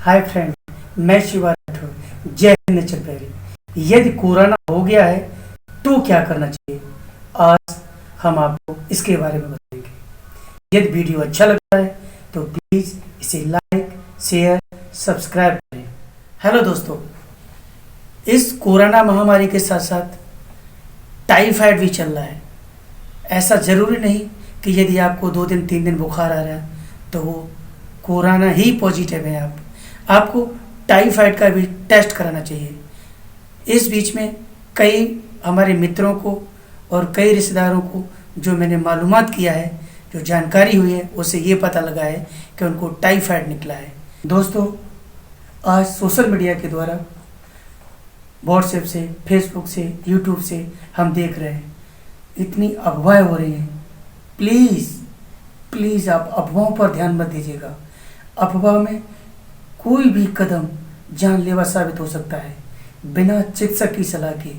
Hi friend, मैं शिवा राठौर। जय Hind nature प्यारी। यदि कोरोना हो गया है तो क्या करना चाहिए, आज हम आपको इसके बारे में बताएंगे। यदि वीडियो अच्छा लगता है तो प्लीज़ इसे लाइक, शेयर, सब्सक्राइब करें। हेलो दोस्तों, इस कोरोना महामारी के साथ साथ टाइफाइड भी चल रहा है। ऐसा ज़रूरी नहीं कि यदि आपको 2 दिन 3 दिन बुखार आ रहा है तो वो कोरोना ही पॉजिटिव है। आपको टाइफाइड का भी टेस्ट कराना चाहिए। इस बीच में कई हमारे मित्रों को और कई रिश्तेदारों को जो मैंने मालूमात किया है, जो जानकारी हुई है, उससे ये पता लगा है कि उनको टाइफाइड निकला है। दोस्तों, आज सोशल मीडिया के द्वारा व्हाट्सएप से, फेसबुक से, यूट्यूब से हम देख रहे हैं इतनी अफवाहें हो रही हैं। प्लीज़ आप अफवाहों पर ध्यान मत दीजिएगा। अफवाह में कोई भी कदम जानलेवा साबित हो सकता है। बिना चिकित्सक की सलाह के,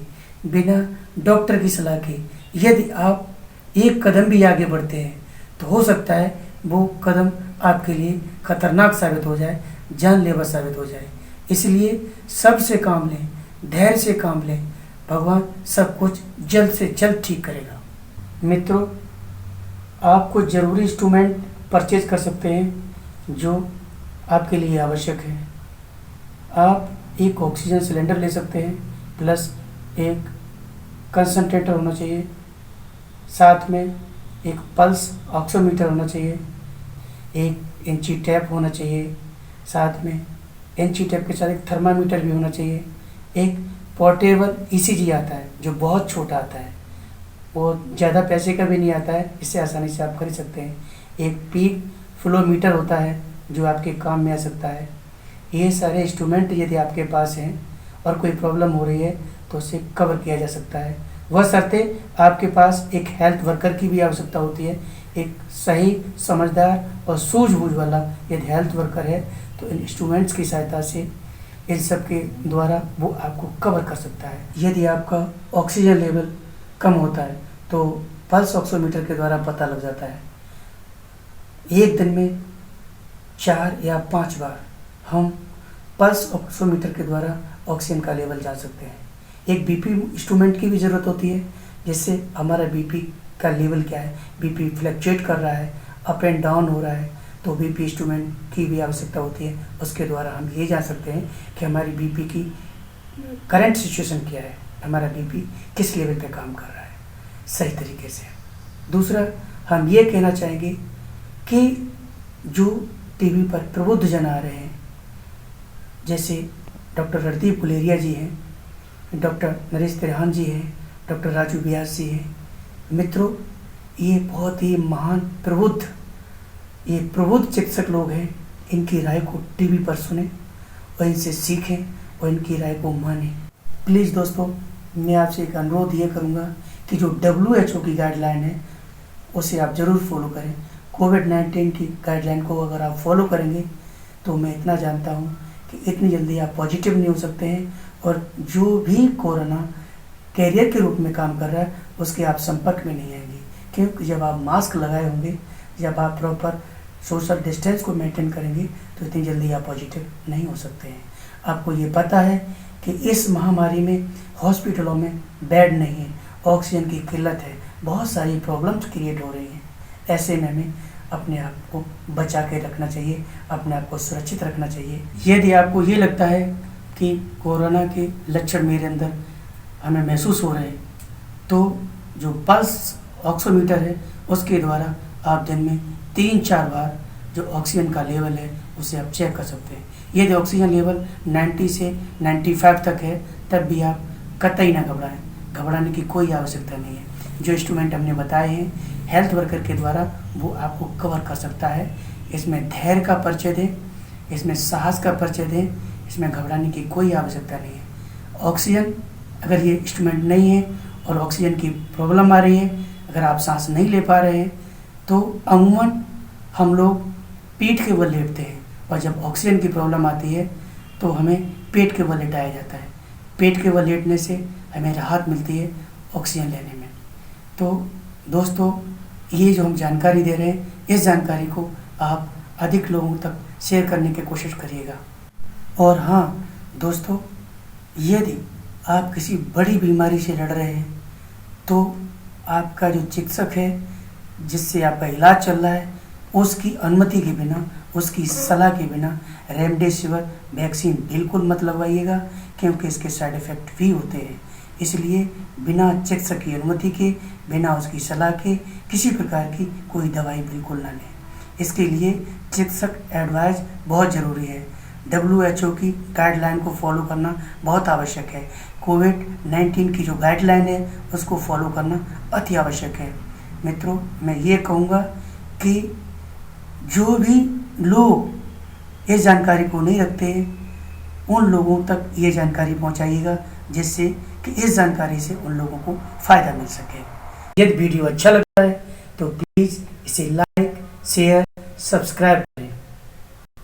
बिना डॉक्टर की सलाह के यदि आप एक कदम भी आगे बढ़ते हैं तो हो सकता है वो कदम आपके लिए खतरनाक साबित हो जाए, जानलेवा साबित हो जाए। इसलिए सबसे काम लें, धैर्य से काम लें। भगवान सब कुछ जल्द से जल्द ठीक करेगा। मित्रों, आपको ज़रूरी इंस्ट्रूमेंट परचेज कर सकते हैं जो आपके लिए आवश्यक है। आप एक ऑक्सीजन सिलेंडर ले सकते हैं, प्लस एक कंसंट्रेटर होना चाहिए, साथ में एक पल्स ऑक्सीमीटर होना चाहिए, एक इंची टेप होना चाहिए, साथ में इंची टेप के साथ एक थर्मामीटर भी होना चाहिए। एक पोर्टेबल ईसीजी आता है जो बहुत छोटा आता है, वो ज़्यादा पैसे का भी नहीं आता है, इससे आसानी से आप खरीद सकते हैं। एक पीक फ्लो मीटर होता है जो आपके काम में आ सकता है। ये सारे इंस्ट्रूमेंट यदि आपके पास हैं और कोई प्रॉब्लम हो रही है तो उसे कवर किया जा सकता है। वह शर्ते आपके पास एक हेल्थ वर्कर की भी आवश्यकता होती है। एक सही, समझदार और सूझबूझ वाला यदि हेल्थ वर्कर है तो इन इंस्ट्रूमेंट्स की सहायता से, इन सब के द्वारा वो आपको कवर कर सकता है। यदि आपका ऑक्सीजन लेवल कम होता है तो पल्स ऑक्सीमीटर के द्वारा पता लग जाता है। एक दिन में 4 या 5 बार हम पल्स ऑक्सीमीटर के द्वारा ऑक्सीजन का लेवल जान सकते हैं। एक बीपी इंस्ट्रूमेंट की भी ज़रूरत होती है, जिससे हमारा बीपी का लेवल क्या है, बीपी फ्लक्चुएट कर रहा है, अप एंड डाउन हो रहा है, तो बीपी इंस्ट्रूमेंट की भी आवश्यकता होती है। उसके द्वारा हम ये जान सकते हैं कि हमारी बीपी की करंट सिचुएशन क्या है, हमारा बीपी किस लेवल पे काम कर रहा है सही तरीके से। दूसरा, हम ये कहना चाहेंगे कि जो टीवी पर प्रबुद्ध जन आ रहे हैं, जैसे डॉक्टर रणदीप गुलेरिया जी हैं, डॉक्टर नरेश त्रिहान जी हैं, डॉक्टर राजू व्यास जी हैं। मित्रों, ये बहुत ही महान प्रबुद्ध चिकित्सक लोग हैं। इनकी राय को टीवी पर सुने और इनसे सीखें और इनकी राय को मानें। प्लीज़ दोस्तों, मैं आपसे एक अनुरोध ये करूँगा कि जो WHO की गाइडलाइन है उसे आप ज़रूर फॉलो करें। कोविड-19 की गाइडलाइन को अगर आप फॉलो करेंगे तो मैं इतना जानता हूँ कि इतनी जल्दी आप पॉजिटिव नहीं हो सकते हैं, और जो भी कोरोना कैरियर के रूप में काम कर रहा है उसके आप संपर्क में नहीं आएंगे। क्योंकि जब आप मास्क लगाए होंगे, जब आप प्रॉपर सोशल डिस्टेंस को मेंटेन करेंगे तो इतनी जल्दी आप पॉजिटिव नहीं हो सकते हैं। आपको ये पता है कि इस महामारी में हॉस्पिटलों में बेड नहीं है, ऑक्सीजन की किल्लत है, बहुत सारी प्रॉब्लम्स क्रिएट हो रही हैं। ऐसे में हमें अपने आप को बचा के रखना चाहिए, अपने आप को सुरक्षित रखना चाहिए। यदि आपको ये लगता है कि कोरोना के लक्षण मेरे अंदर हमें महसूस हो रहे हैं तो जो पल्स ऑक्सीमीटर है उसके द्वारा आप दिन में 3-4 बार जो ऑक्सीजन का लेवल है उसे आप चेक कर सकते हैं। यदि ऑक्सीजन लेवल 90 से 95 तक है तब भी आप कतई ना घबराएं। घबराने की कोई आवश्यकता नहीं है। जो इंस्ट्रूमेंट हमने बताए हैं हेल्थ वर्कर के द्वारा, वो आपको कवर कर सकता है। इसमें धैर्य का परिचय दें, इसमें साहस का परिचय दें, इसमें घबराने की कोई आवश्यकता नहीं है। ऑक्सीजन, अगर ये इंस्ट्रूमेंट नहीं है और ऑक्सीजन की प्रॉब्लम आ रही है, अगर आप सांस नहीं ले पा रहे हैं तो अमूमन हम लोग पीठ के बल लेटते हैं, और जब ऑक्सीजन की प्रॉब्लम आती है तो हमें पेट के बल लेटाया जाता है। पेट के बल लेटने से हमें राहत मिलती है ऑक्सीजन लेने में। तो दोस्तों, ये जो हम जानकारी दे रहे हैं, इस जानकारी को आप अधिक लोगों तक शेयर करने की कोशिश करिएगा। और हाँ दोस्तों, यदि आप किसी बड़ी बीमारी से लड़ रहे हैं तो आपका जो चिकित्सक है जिससे आपका इलाज चल रहा है उसकी अनुमति के बिना, उसकी सलाह के बिना रेमडेसिविर वैक्सीन बिल्कुल मत लगवाइएगा, क्योंकि इसके साइड इफ़ेक्ट भी होते हैं। इसलिए बिना चिकित्सक की अनुमति के, बिना उसकी सलाह के किसी प्रकार की कोई दवाई बिल्कुल ना लें। इसके लिए चिकित्सक एडवाइस बहुत ज़रूरी है। WHO की गाइडलाइन को फॉलो करना बहुत आवश्यक है। कोविड-19 की जो गाइडलाइन है उसको फॉलो करना अति आवश्यक है। मित्रों, मैं ये कहूँगा कि जो भी लोग इस जानकारी को नहीं रखते उन लोगों तक ये जानकारी पहुंचाइएगा, जिससे कि इस जानकारी से उन लोगों को फ़ायदा मिल सके। यदि वीडियो अच्छा लगता है तो प्लीज़ इसे लाइक, शेयर, सब्सक्राइब करें।